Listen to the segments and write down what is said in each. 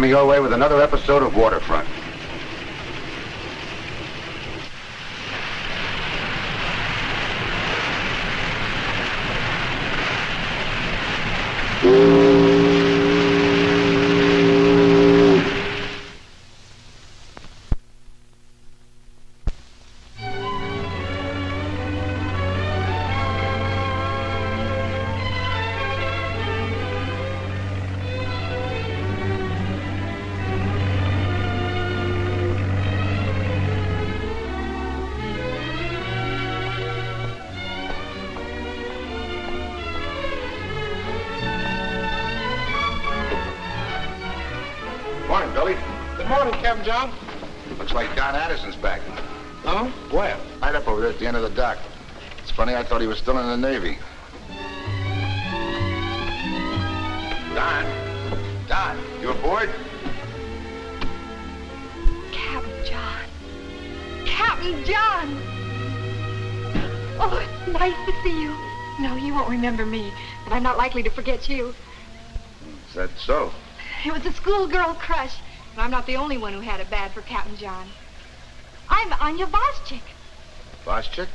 coming your way with another episode of Waterfront. Morning, Billy. Good morning, Captain John. Looks like Don Addison's back. Oh? Where? Right up over there at the end of the dock. It's funny, I thought he was still in the Navy. Don, you aboard? Captain John. Captain John! Oh, it's nice to see you. No, you won't remember me, but I'm not likely to forget you. Is that so? It was a schoolgirl crush, and I'm not the only one who had it bad for Captain John. I'm Anya Voschik. Voschik?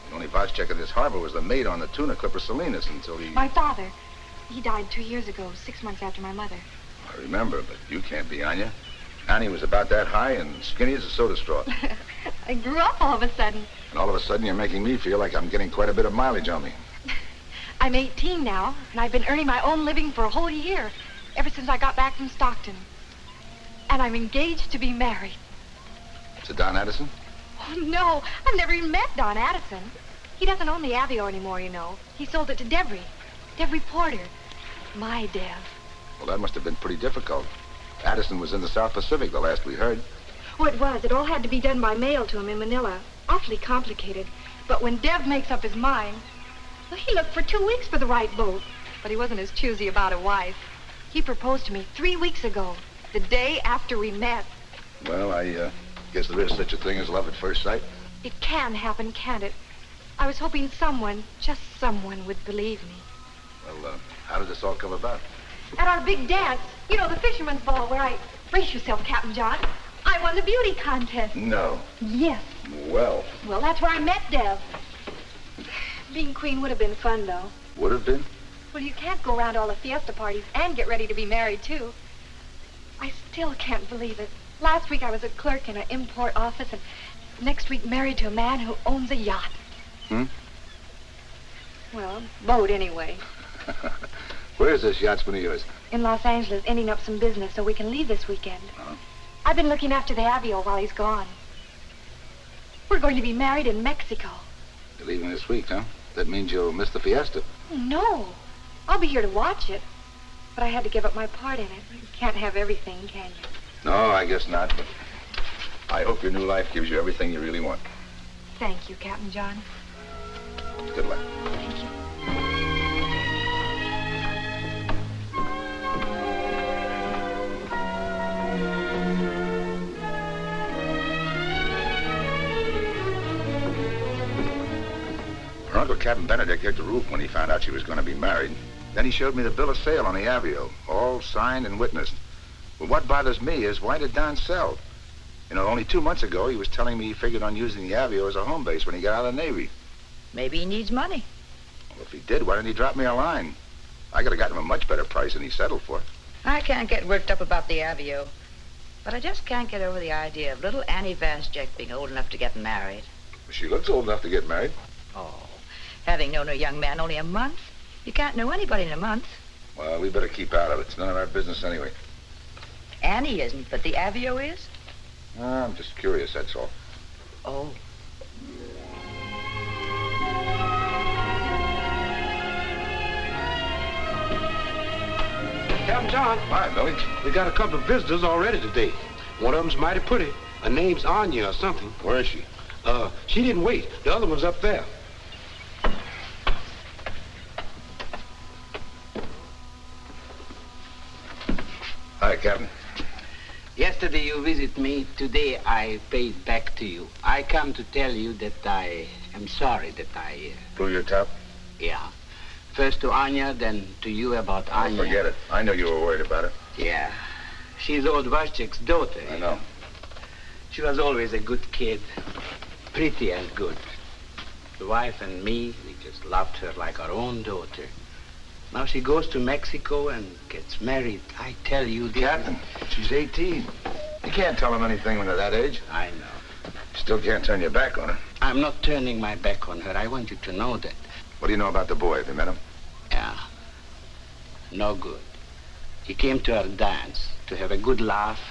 The only Voschik in this harbor was the mate on the tuna clipper Salinas until he... My father. He died 2 years ago, 6 months after my mother. I remember, but you can't be Anya. Annie was about that high and skinny as a soda straw. I grew up all of a sudden. And all of a sudden you're making me feel like I'm getting quite a bit of mileage on me. I'm 18 now, and I've been earning my own living for a whole year, ever since I got back from Stockton. And I'm engaged to be married. To Don Addison? Oh, no, I've never even met Don Addison. He doesn't own the Avio anymore, you know. He sold it to Devery Porter. My Dev. Well, that must have been pretty difficult. Addison was in the South Pacific, the last we heard. Oh, it was. It all had to be done by mail to him in Manila. Awfully complicated. But when Dev makes up his mind, well, he looked for 2 weeks for the right boat. But he wasn't as choosy about a wife. He proposed to me 3 weeks ago, the day after we met. Well, I guess there is such a thing as love at first sight. It can happen, can't it? I was hoping someone, just someone, would believe me. Well, how did this all come about? At our big dance, you know, the Fisherman's Ball, where I... Brace yourself, Captain John. I won the beauty contest. No. Yes. Well, That's where I met Dev. Being queen would have been fun, though. would have been? Well, you can't go around all the Fiesta parties and get ready to be married, too. I still can't believe it. Last week I was a clerk in an import office, and next week married to a man who owns a yacht. Well, boat anyway. Where's this yachtsman of yours? In Los Angeles, ending up some business so we can leave this weekend. I've been looking after the Avio while he's gone. We're going to be married in Mexico. You're leaving this week, huh? That means you'll miss the Fiesta. No. I'll be here to watch it. But I had to give up my part in it. You can't have everything, can you? No, I guess not, but I hope your new life gives you everything you really want. Thank you, Captain John. Good luck. Thank you. Her Uncle Captain Benedict hit the roof when he found out she was going to be married. Then he showed me the bill of sale on the Avio, all signed and witnessed. But what bothers me is, why did Don sell? You know, only 2 months ago, he was telling me he figured on using the Avio as a home base when he got out of the Navy. Maybe he needs money. Well, if he did, why didn't he drop me a line? I could have gotten him a much better price than he settled for. I can't get worked up about the Avio. But I just can't get over the idea of little Annie Voschik being old enough to get married. She looks old enough to get married. Oh, having known a young man only a month, you can't know anybody in a month. Well, we better keep out of it. It's none of our business anyway. Annie isn't, but the Avio is? I'm just curious, that's all. Oh. Captain John. Hi, Billy. We got a couple of visitors already today. One of them's mighty pretty. Her name's Anya or something. Where is she? She didn't wait. The other one's up there. Hi, Captain. Yesterday you visited me. Today I paid back to you. I come to tell you that I am sorry that I... Blew your top? Yeah. First to Anya, then to you about Anya. Forget it. I know you were worried about it. Yeah. She's old Vashchik's daughter. I know. She was always a good kid. Pretty and good. The wife and me, we just loved her like our own daughter. Now she goes to Mexico and gets married. I tell you, Captain, she's 18. You can't tell them anything when they're that age. I know. Still can't turn your back on her. I'm not turning my back on her. I want you to know that. What do you know about the boy? Have you met him? Yeah. No good. He came to our dance to have a good laugh.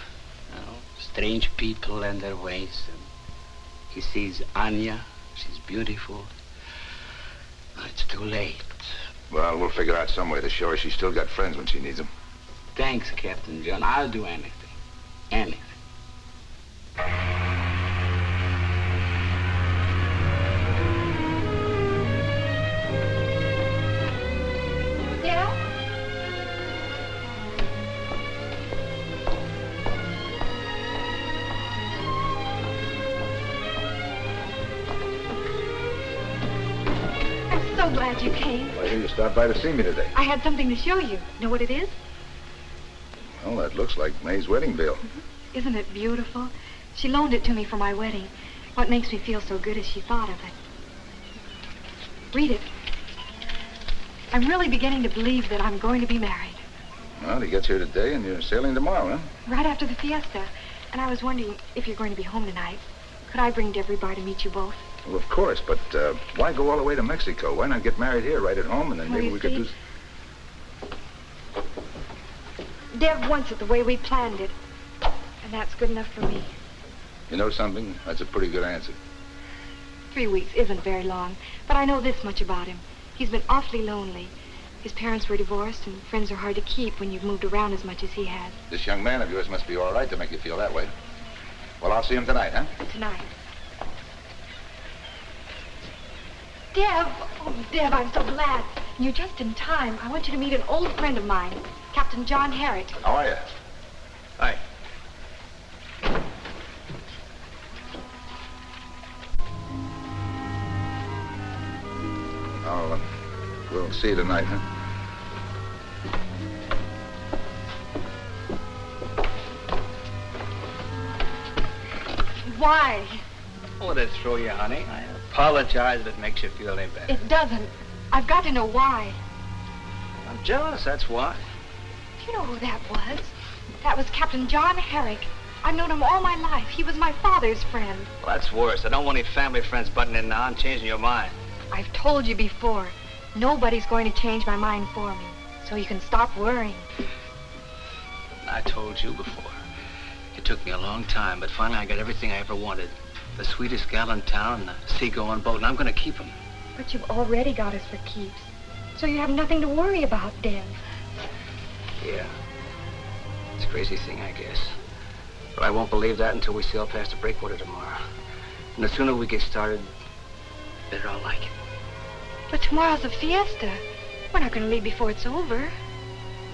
You know, strange people and their ways. And he sees Anya. She's beautiful. It's too late. Well, we'll figure out some way to show her she's still got friends when she needs them. Thanks, Captain John. I'll do anything. Anything. Yeah? I'm so glad you came. Well, I hear you stopped by to see me today. I had something to show you. Know what it is? Well, that looks like May's wedding bill. Isn't it beautiful? She loaned it to me for my wedding. What makes me feel so good is she thought of it. Read it. I'm really beginning to believe that I'm going to be married. Well, he gets here today and you're sailing tomorrow, huh? Right after the fiesta. And I was wondering if you're going to be home tonight. Could I bring Deborah Bar to meet you both? Well, of course, but why go all the way to Mexico? Why not get married here right at home and then Well, maybe you we could see, do... Dev wants it the way we planned it. And that's good enough for me. You know something? That's a pretty good answer. 3 weeks isn't very long, but I know this much about him. He's been awfully lonely. His parents were divorced, and friends are hard to keep when you've moved around as much as he has. This young man of yours must be all right to make you feel that way. Well, I'll see him tonight, huh? Tonight. Dev! Oh, Dev, I'm so glad. And you're just in time. I want you to meet an old friend of mine, Captain John Herrick. How are you? Hi. We'll see you tonight, huh? Why? Oh, to throw you, honey. I apologize if it makes you feel any better. It doesn't. I've got to know why. I'm jealous, that's why. Do you know who that was? That was Captain John Herrick. I've known him all my life. He was my father's friend. Well, that's worse. I don't want any family friends butting in now and changing your mind. I've told you before. Nobody's going to change my mind for me. So you can stop worrying. I told you before. It took me a long time, but finally I got everything I ever wanted. The sweetest gal in town and the seagoing boat, and I'm going to keep them. But you've already got us for keeps. So you have nothing to worry about, Dev. Yeah. It's a crazy thing, I guess. But I won't believe that until we sail past the breakwater tomorrow. And the sooner we get started, the better I'll like it. But tomorrow's a fiesta. We're not going to leave before it's over.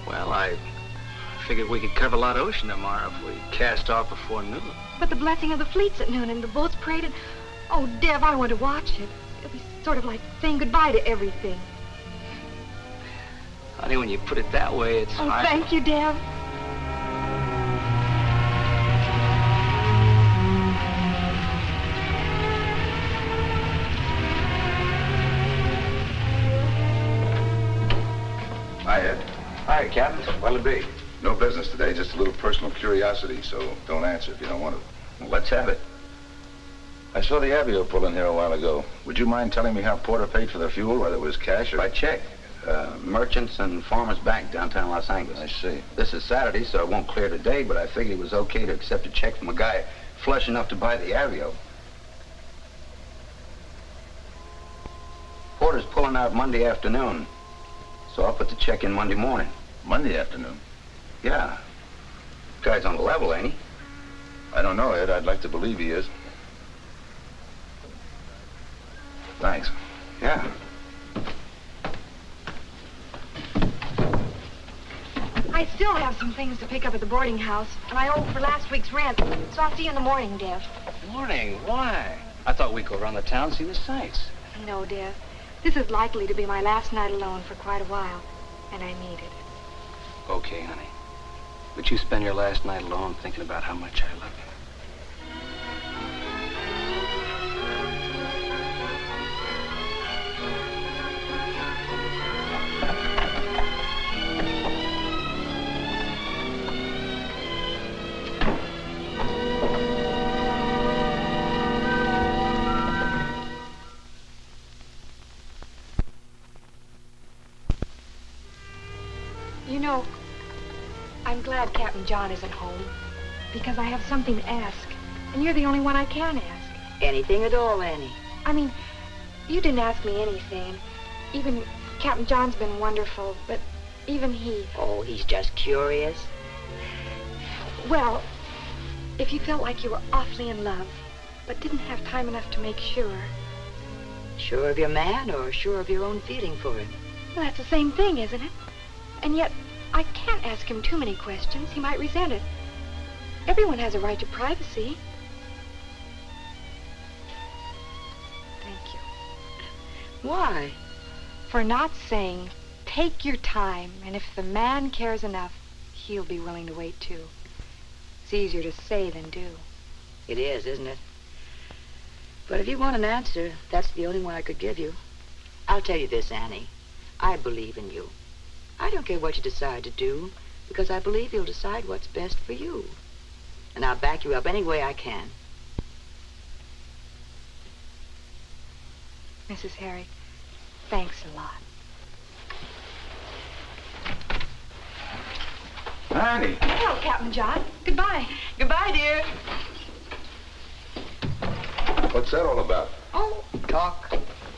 Well, I figured we could cover a lot of ocean tomorrow if we cast off before noon. But the blessing of the fleet's at noon and the boats paraded. Oh, Dev, I want to watch it. It'll be sort of like saying goodbye to everything. Honey, when you put it that way, it's Oh, hard. thank you, Dev. Hi, Ed. Hi, Captain. What'll it be? No business today, just a little personal curiosity, so don't answer if you don't want to. Well, let's have it. I saw the Avio pull in here a while ago. Would you mind telling me how Porter paid for their fuel, whether it was cash or... By check. Merchants and Farmers Bank, downtown Los Angeles. I see. This is Saturday, so it won't clear today, but I figured it was okay to accept a check from a guy flush enough to buy the Avio. Porter's pulling out Monday afternoon, so I'll put the check in Monday morning. Monday afternoon? Yeah. Guy's on the level, ain't he? I don't know, Ed. I'd like to believe he is. Thanks. Yeah. I still have some things to pick up at the boarding house, and I owe for last week's rent. So I'll see you in the morning, Dev. Morning. Why? I thought we'd go around the town and see the sights. No, Dev. This is likely to be my last night alone for quite a while, and I need it. Okay, honey. But you spend your last night alone thinking about how much I love you. You know, I'm glad Captain John isn't home, because I have something to ask, and you're the only one I can ask. Anything at all, Annie. I mean, you didn't ask me anything. Even Captain John's been wonderful, but even he... Oh, he's just curious. Well, if you felt like you were awfully in love, but didn't have time enough to make sure... Sure of your man or sure of your own feeling for him? Well, that's the same thing, isn't it? And yet, I can't ask him too many questions. He might resent it. Everyone has a right to privacy. Thank you. Why? For not saying, take your time, and if the man cares enough, he'll be willing to wait too. It's easier to say than do. It is, isn't it? But if you want an answer, that's the only one I could give you. I'll tell you this, Annie. I believe in you. I don't care what you decide to do, because I believe you'll decide what's best for you. And I'll back you up any way I can. Mrs. Herrick, thanks a lot. Annie. Hello, Captain John. Goodbye. Goodbye, dear. What's that all about? Oh, talk.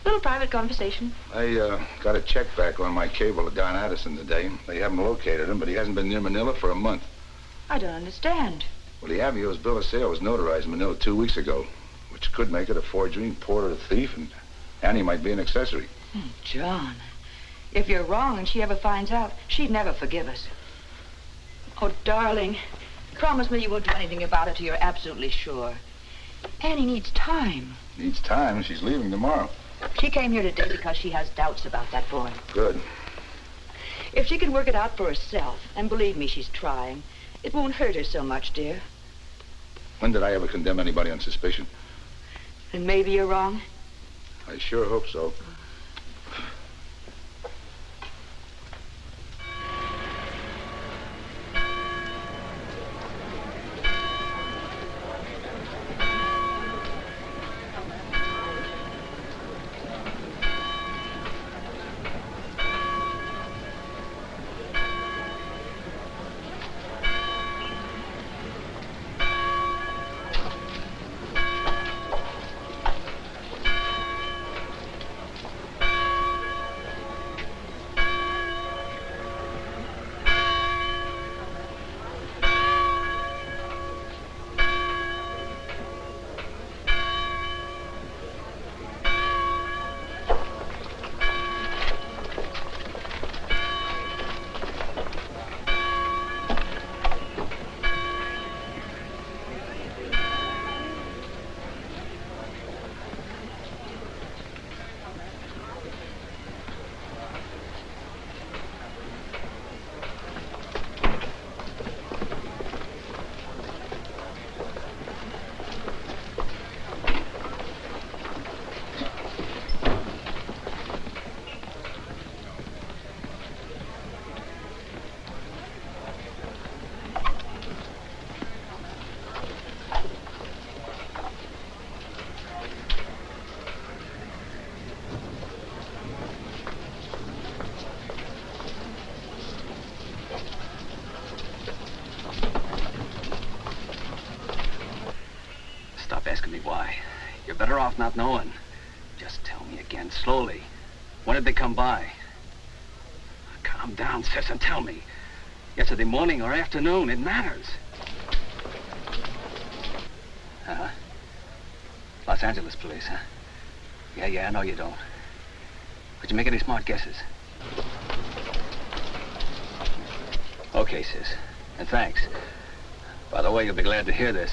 Little private conversation. I got a check back on my cable to Don Addison today. They haven't located him, but he hasn't been near Manila for a month. I don't understand. Well, the Avio's bill of sale was notarized in Manila 2 weeks ago, which could make it a forgery, Porter a thief, and Annie might be an accessory. John, if you're wrong and she ever finds out, she'd never forgive us. Oh, darling, promise me you won't do anything about it till you're absolutely sure. Annie needs time. Needs time. She's leaving tomorrow. She came here today because she has doubts about that boy. Good. If she can work it out for herself, and believe me, she's trying, it won't hurt her so much, dear. When did I ever condemn anybody on suspicion? And maybe you're wrong. I sure hope so. Stop asking me why. You're better off not knowing. Just tell me again, slowly. When did they come by? Calm down, sis, and tell me. Yesterday morning or afternoon, it matters. Uh-huh. Los Angeles police, huh? Yeah, I know you don't. Could you make any smart guesses? Okay, sis. And thanks. By the way, you'll be glad to hear this.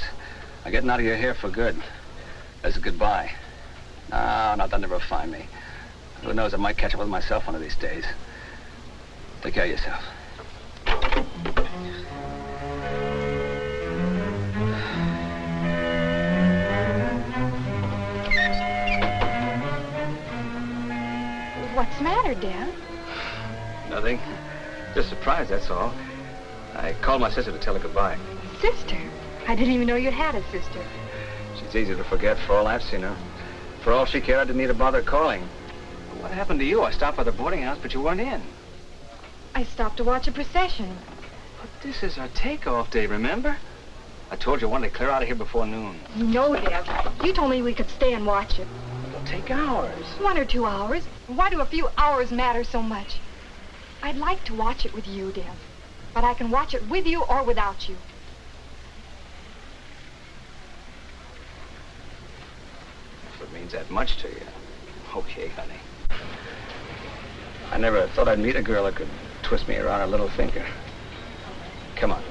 I'm getting out of your hair for good. That's a goodbye. No, they'll never find me. Who knows, I might catch up with myself one of these days. Take care of yourself. matter, Dev? Nothing. Just surprised, that's all. I called my sister to tell her goodbye. Sister? I didn't even know you had a sister. She's easy to forget for all I've seen her. For all she cared, I didn't need to bother calling. What happened to you? I stopped by the boarding house, but you weren't in. I stopped to watch a procession. But this is our takeoff day, remember? I told you I wanted to clear out of here before noon. No, Dev. You told me we could stay and watch it. It'll take hours. 1 or 2 hours. Why do a few hours matter so much? I'd like to watch it with you, Dev. But I can watch it with you or without you. If it means that much to you. Okay, honey. I never thought I'd meet a girl that could twist me around her little finger. Come on.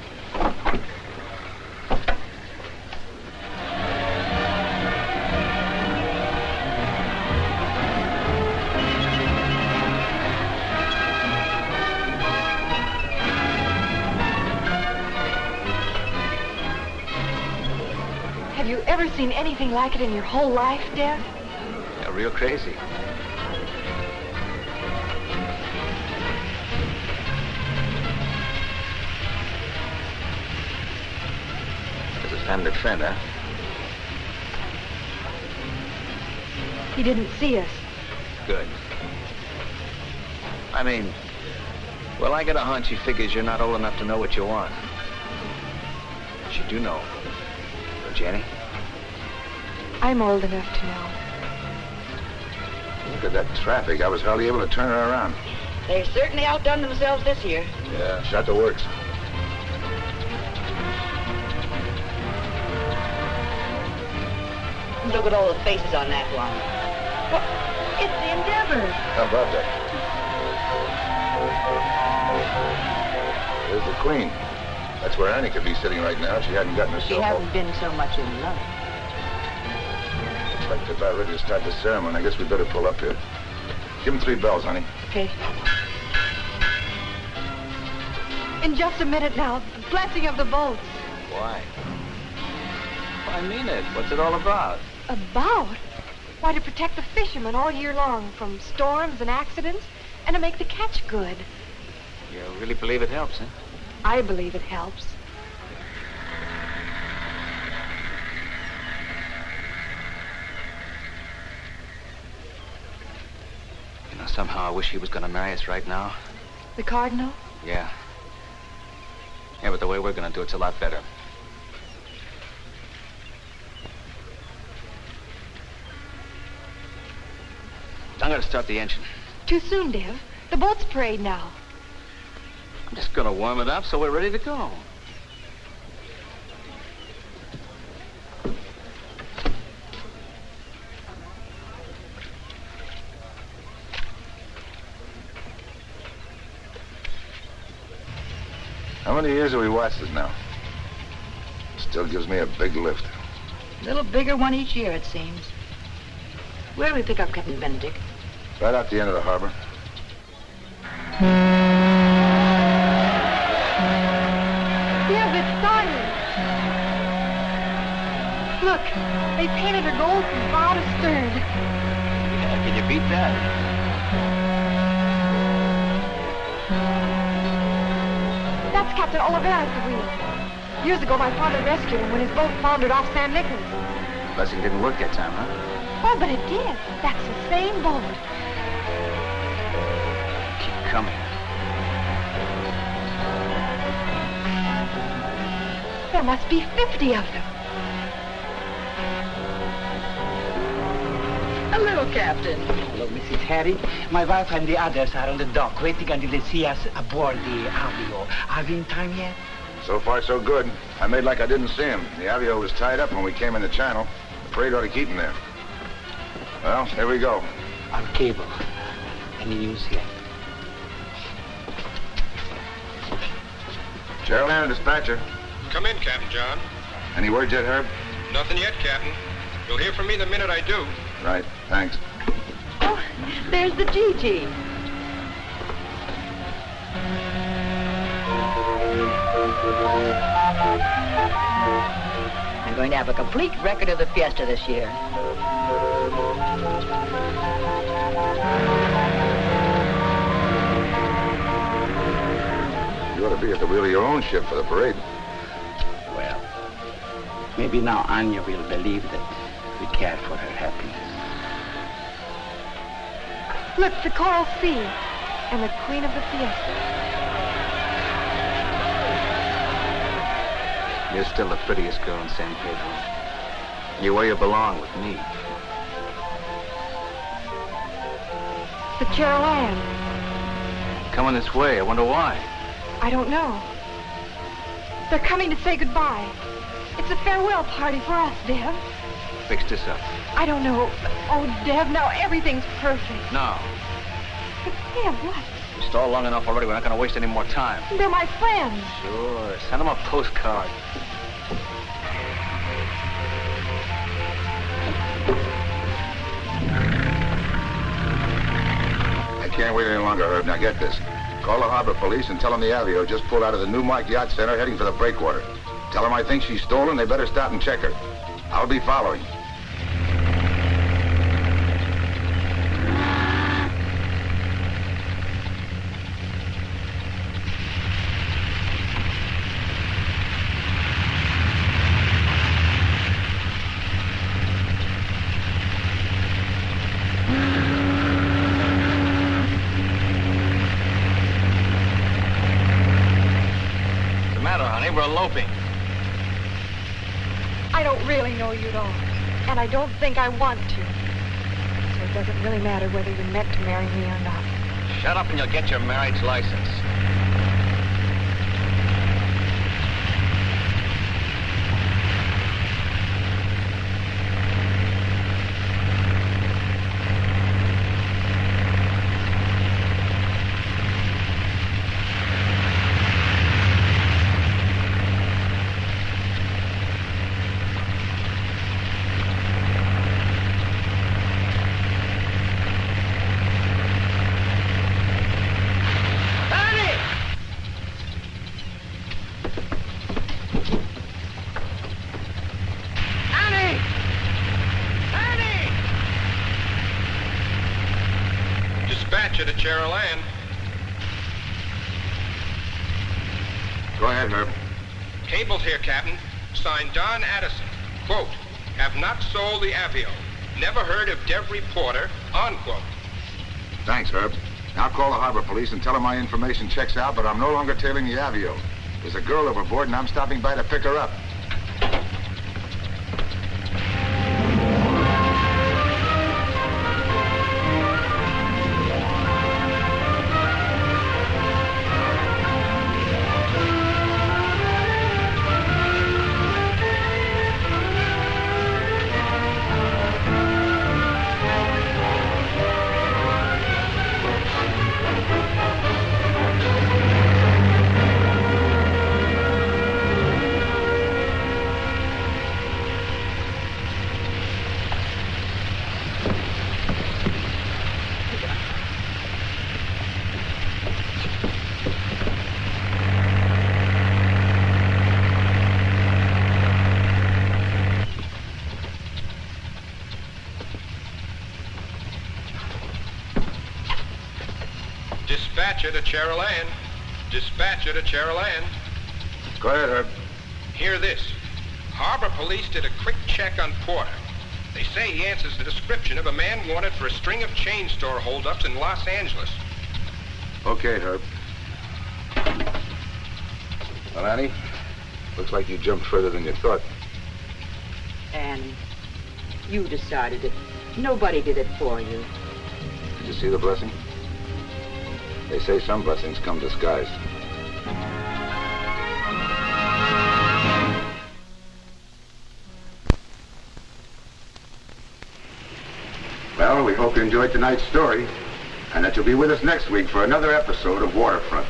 Have you ever seen anything like it in your whole life, Dev? You're real crazy. There's a family friend, huh? He didn't see us. Good. I mean, well, I get a hunch he figures you're not old enough to know what you want. But you do know. Don't you, Annie? I'm old enough to know. Look at that traffic. I was hardly able to turn her around. They've certainly outdone themselves this year. Yeah, shot the works. Look at all the faces on that one. Well, it's the Endeavor. How about that? There's the Queen. That's where Annie could be sitting right now if she hadn't gotten herself She hasn't been so much in love. Looks like they're about ready to start the ceremony. I guess we better pull up here. Give them 3 bells, honey. Okay. In just a minute now, the blessing of the boats. Why? I mean it. What's it all about? About? Why, to protect the fishermen all year long from storms and accidents, and to make the catch good. You really believe it helps, huh? I believe it helps. You know, somehow I wish he was going to marry us right now. The Cardinal? Yeah. Yeah, but the way we're going to do it's a lot better. I'm going to start the engine. Too soon, Dev. The boat's parade now. I'm just going to warm it up so we're ready to go. How many years have we watched this now? Still gives me a big lift. A little bigger one each year, it seems. Where do we pick up Captain Benedict? Right out the end of the harbor. Dev, it's started. Look, they painted her gold from bow to stern. Yeah, can you beat that? That's Captain Oliveira at the wheel. Years ago, my father rescued him when his boat foundered off San Nicolas. Blessing didn't work that time, huh? Oh, but it did. That's the same boat. Keep coming. There must be 50 of them. Hello, Captain. Hello, Mrs. Harry. My wife and the others are on the dock, waiting until they see us aboard the Avio. Are we in time yet? So far, so good. I made like I didn't see him. The Avio was tied up when we came in the channel. The parade ought to keep him there. Well, here we go. On cable. Any news yet? Geraldine, dispatcher. Come in, Captain John. Any word yet, Herb? Nothing yet, Captain. You'll hear from me the minute I do. Right, thanks. Oh, there's the GT. I'm going to have a complete record of the Fiesta this year. You ought to be at the wheel of your own ship for the parade. Well, maybe now Anya will believe that we care for her happiness. Look, the Coral Sea and the Queen of the Fiesta. You're still the prettiest girl in San Pedro. You're where you belong with me. The Carol Ann. Coming this way, I wonder why. I don't know. They're coming to say goodbye. It's a farewell party for us, Dev. Fix this up. I don't know. Oh, Dev, now everything's perfect. No. But Dev, what? We stalled long enough already. We're not going to waste any more time. They're my friends. Sure. Send them a postcard. I can't wait any longer, Herb. Now get this. Call the harbor police and tell them the Avio just pulled out of the Newmark Yacht Center heading for the breakwater. Tell them I think she's stolen. They better stop and check her. I'll be following. We're eloping. I don't really know you at all. And I don't think I want to. So it doesn't really matter whether you're meant to marry me or not. Shut up and you'll get your marriage license. To Cheryl Ann. Go ahead, Herb. Cable's here, Captain. Signed Don Addison. Quote, have not sold the Avio. Never heard of Dev Reporter. Unquote. Thanks, Herb. I'll call the harbor police and tell them my information checks out, but I'm no longer tailing the Avio. There's a girl overboard, and I'm stopping by to pick her up. Dispatcher to Cheryl Ann. Dispatcher to Cheryl Ann. Go ahead, Herb. Hear this. Harbor police did a quick check on Porter. They say he answers the description of a man wanted for a string of chain store holdups in Los Angeles. Okay, Herb. Well, Annie, looks like you jumped further than you thought. Annie, you decided it. Nobody did it for you. Did you see the blessing? They say some blessings come disguised. Well, we hope you enjoyed tonight's story, and that you'll be with us next week for another episode of Waterfront.